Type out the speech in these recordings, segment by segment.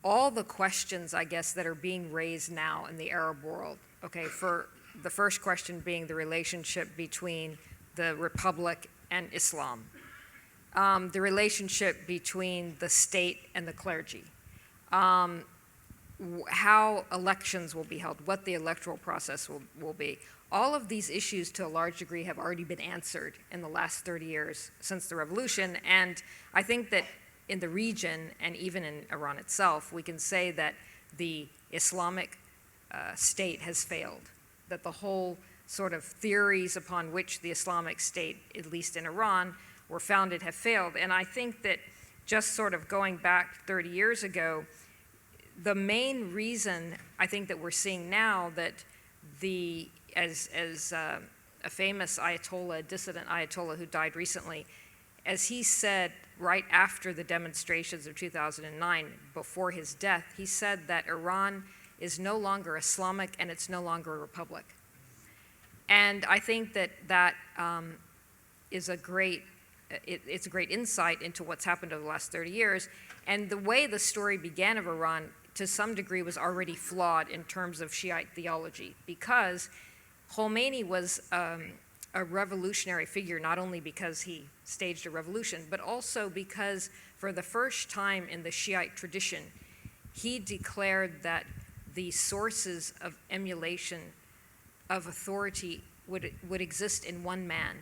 all the questions, I guess, that are being raised now in the Arab world, okay, for the first question being the relationship between the Republic and Islam, the relationship between the state and the clergy, how elections will be held, what the electoral process will be. All of these issues, to a large degree, have already been answered in the last 30 years since the revolution, and I think that in the region, and even in Iran itself, we can say that the Islamic state has failed, that the whole sort of theories upon which the Islamic State, at least in Iran, were founded have failed. And I think that just sort of going back 30 years ago, the main reason I think that we're seeing now that as a famous Ayatollah, a dissident Ayatollah who died recently, as he said right after the demonstrations of 2009, before his death, he said that Iran is no longer Islamic and it's no longer a republic. And I think that that is a great, it's a great insight into what's happened over the last 30 years. And the way the story began of Iran, to some degree, was already flawed in terms of Shiite theology, because Khomeini was a revolutionary figure, not only because he staged a revolution, but also because for the first time in the Shiite tradition, he declared that the sources of emulation of authority would exist in one man.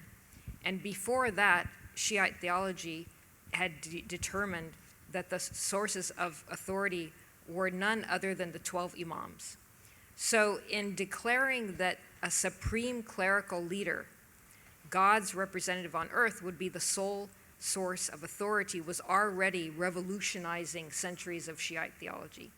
And before that, Shiite theology had determined that the sources of authority were none other than the 12 imams. So in declaring that a supreme clerical leader, God's representative on earth, would be the sole source of authority, was already revolutionizing centuries of Shiite theology.